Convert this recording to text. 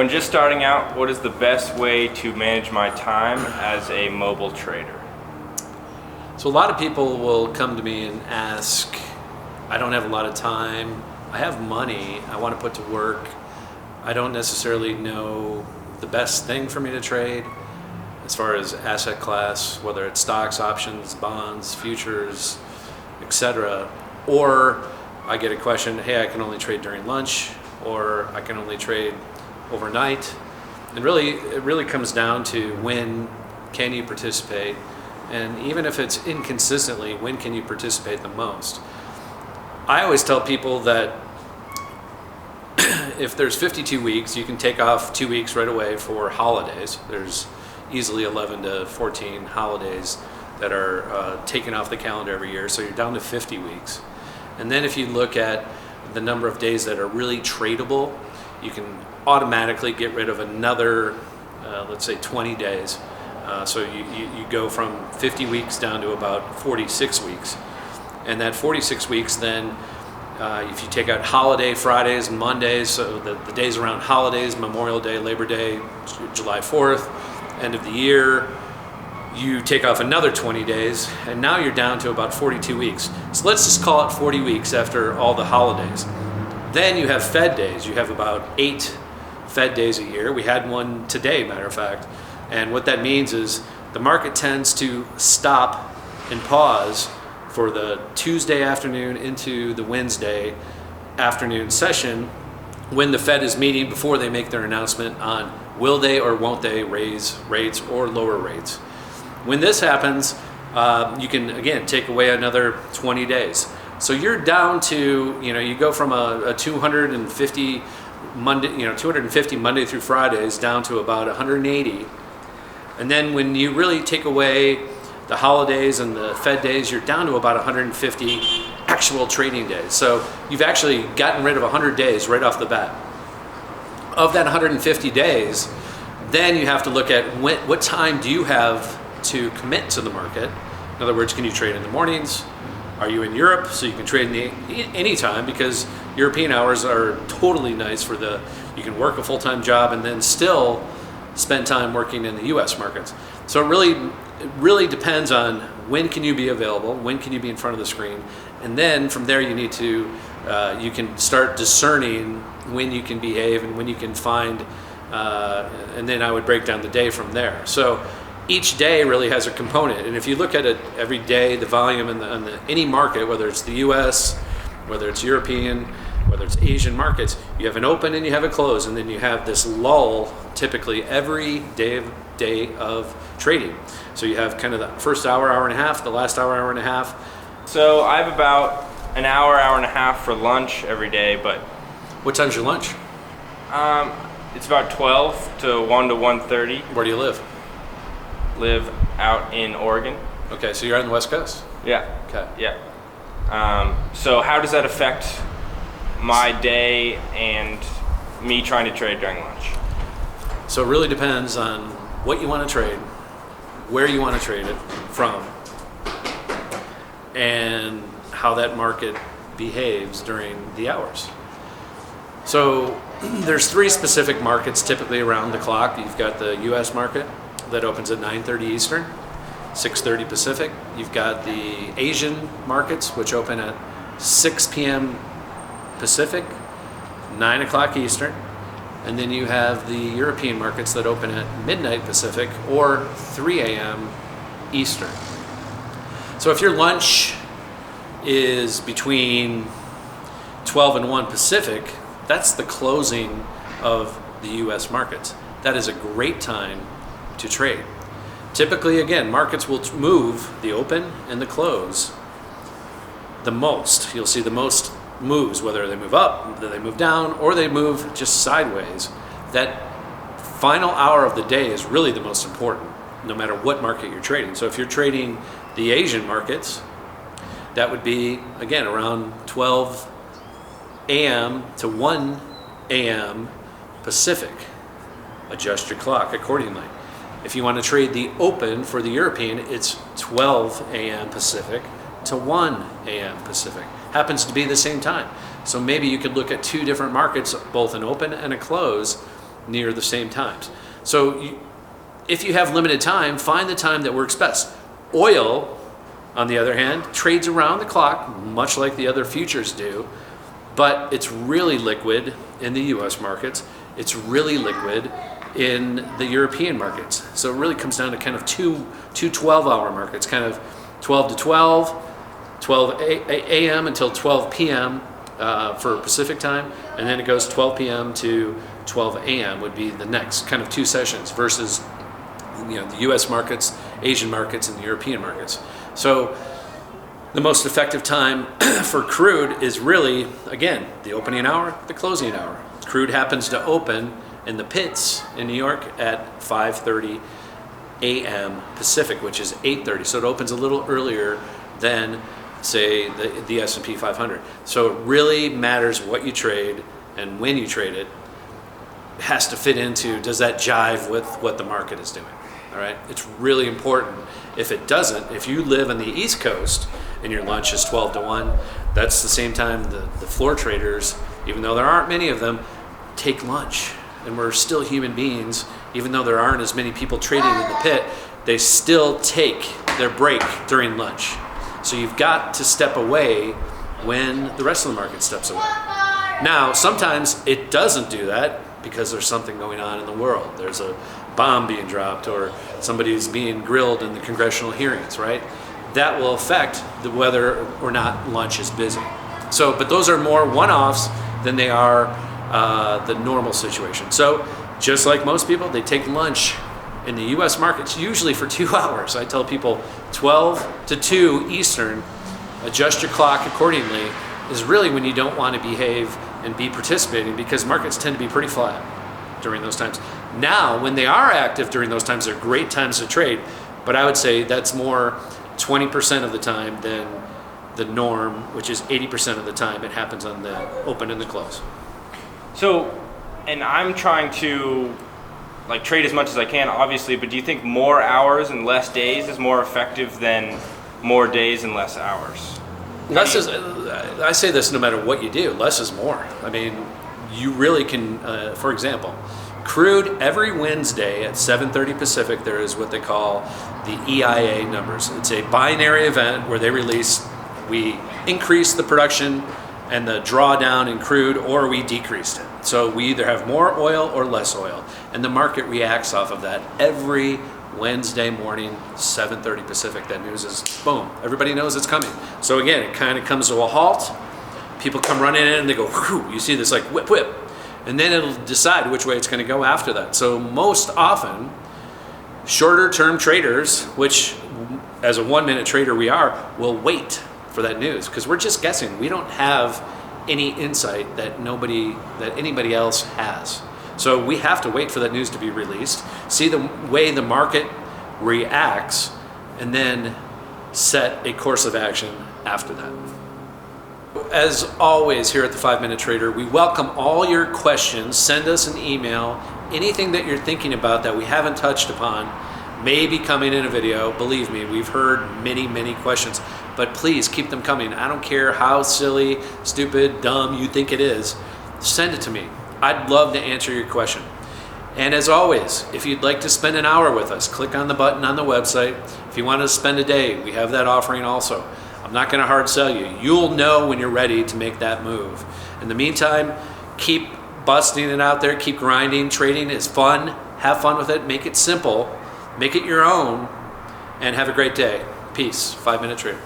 When just starting out, what is the best way to manage my time as a mobile trader? So a lot of people will come to me and ask, I don't have a lot of time, I have money I want to put to work, I don't necessarily know the best thing for me to trade as far as asset class, whether it's stocks, options, bonds, futures, etc. Or I get a question, hey, I can only trade during lunch, or I can only trade overnight. And really, it really comes down to when can you participate, and even if it's inconsistently, when can you participate the most? I always tell people that if there's 52 weeks, you can take off 2 weeks right away for holidays. There's easily 11 to 14 holidays that are taken off the calendar every year, so you're down to 50 weeks. And then if you look at the number of days that are really tradable, you can automatically get rid of another, let's say 20 days. So you go from 50 weeks down to about 46 weeks. And that 46 weeks then, if you take out holiday Fridays and Mondays, so the days around holidays, Memorial Day, Labor Day, July 4th, end of the year, you take off another 20 days, and now you're down to about 42 weeks. So let's just call it 40 weeks after all the holidays. Then you have Fed days. You have about 8 Fed days a year. We had one today, matter of fact. And what that means is the market tends to stop and pause for the Tuesday afternoon into the Wednesday afternoon session when the Fed is meeting before they make their announcement on will they or won't they raise rates or lower rates. When this happens, you can again take away another 20 days. So you're down to, you go from a 250 Monday through Fridays down to about 180. And then when you really take away the holidays and the Fed days, you're down to about 150 actual trading days. So you've actually gotten rid of 100 days right off the bat. Of that 150 days, then you have to look at what time do you have to commit to the market. In other words, can you trade in the mornings? Are you in Europe so you can trade any time, because European hours are totally nice for you can work a full-time job and then still spend time working in the US markets. So it really depends on when can you be available, when can you be in front of the screen, and then from there you can start discerning when you can behave and when you can find, and then I would break down the day from there. So each day really has a component, and if you look at it every day, the volume in any market, whether it's the US, whether it's European, whether it's Asian markets, you have an open and you have a close, and then you have this lull typically every day of trading. So you have kind of the first hour and a half, the last hour and a half. So I have about an hour and a half for lunch every day, but... What time's your lunch? It's about 12 to 1 to 1:30. Where do you live? Live out in Oregon. Okay, so you're on the West Coast? Yeah. Okay. Yeah. So how does that affect my day and me trying to trade during lunch? So it really depends on what you want to trade, where you want to trade it from, and how that market behaves during the hours. So there's 3 specific markets typically around the clock. You've got the US market that opens at 9:30 Eastern, 6:30 Pacific. You've got the Asian markets, which open at 6 p.m. Pacific, 9 o'clock Eastern. And then you have the European markets that open at midnight Pacific or 3 a.m. Eastern. So if your lunch is between 12 and 1 Pacific, that's the closing of the US markets. That is a great time to trade. Typically, again, markets will move the open and the close the most. You'll see the most moves, whether they move up, whether they move down, or they move just sideways. That final hour of the day is really the most important, no matter what market you're trading. So if you're trading the Asian markets, that would be, again, around 12 a.m. to 1 a.m. Pacific. Adjust your clock accordingly. If you want to trade the open for the European, it's 12 a.m. Pacific to 1 a.m. Pacific. Happens to be the same time. So maybe you could look at 2 different markets, both an open and a close, near the same times. So if you have limited time, find the time that works best. Oil, on the other hand, trades around the clock, much like the other futures do, but it's really liquid in the US markets. It's really liquid in the European markets. So it really comes down to kind of two 12-hour markets, kind of 12 to 12 a.m. until 12 p.m. For Pacific time, and then it goes 12 p.m. to 12 a.m. would be the next kind of 2 sessions versus the US markets, Asian markets, and the European markets. So the most effective time for crude is really, again, the opening hour, the closing hour. Crude happens to open in the pits in New York at 5:30 a.m. Pacific, which is 8:30. So it opens a little earlier than, say, the S&P 500. So it really matters what you trade and when you trade it. It has to fit into, does that jive with what the market is doing? All right, it's really important. If it doesn't, if you live on the East Coast and your lunch is 12 to 1, that's the same time the floor traders, even though there aren't many of them, take lunch. And we're still human beings, even though there aren't as many people trading in the pit, they still take their break during lunch. So you've got to step away when the rest of the market steps away. Now, sometimes it doesn't do that because there's something going on in the world. There's a bomb being dropped or somebody's being grilled in the congressional hearings, right? That will affect whether or not lunch is busy. So, but those are more one-offs than they are the normal situation. So just like most people, they take lunch in the US markets, usually for 2 hours. I tell people 12 to 2 Eastern, adjust your clock accordingly, is really when you don't want to behave and be participating, because markets tend to be pretty flat during those times. Now, when they are active during those times, they're great times to trade, but I would say that's more 20% of the time than the norm, which is 80% of the time it happens on the open and the close. So, and I'm trying to trade as much as I can, obviously, but do you think more hours and less days is more effective than more days and less hours? Less is, I say this no matter what you do, less is more. I mean, you really can, for example, crude every Wednesday at 7:30 Pacific, there is what they call the EIA numbers. It's a binary event where they release, we increase the production and the drawdown in crude, or we decreased it. So we either have more oil or less oil, and the market reacts off of that every Wednesday morning, 7:30 Pacific. That news is boom. Everybody knows it's coming. So again, it kind of comes to a halt. People come running in and they go, whew, you see this like whip, whip. And then it'll decide which way it's going to go after that. So most often, shorter term traders, which as a 1-minute trader we are, will wait for that news because we're just guessing. We don't have any insight that anybody else has. So we have to wait for that news to be released, see the way the market reacts, and then set a course of action after that. As always here at the 5-Minute Trader, we welcome all your questions. Send us an email. Anything that you're thinking about that we haven't touched upon may be coming in a video. Believe me, we've heard many, many questions, but please keep them coming. I don't care how silly, stupid, dumb you think it is. Send it to me. I'd love to answer your question. And as always, if you'd like to spend an hour with us, click on the button on the website. If you want to spend a day, we have that offering also. I'm not going to hard sell you. You'll know when you're ready to make that move. In the meantime, keep busting it out there, keep grinding. Trading is fun. Have fun with it. Make it simple. Make it your own. And have a great day. Peace. 5-Minute Trader.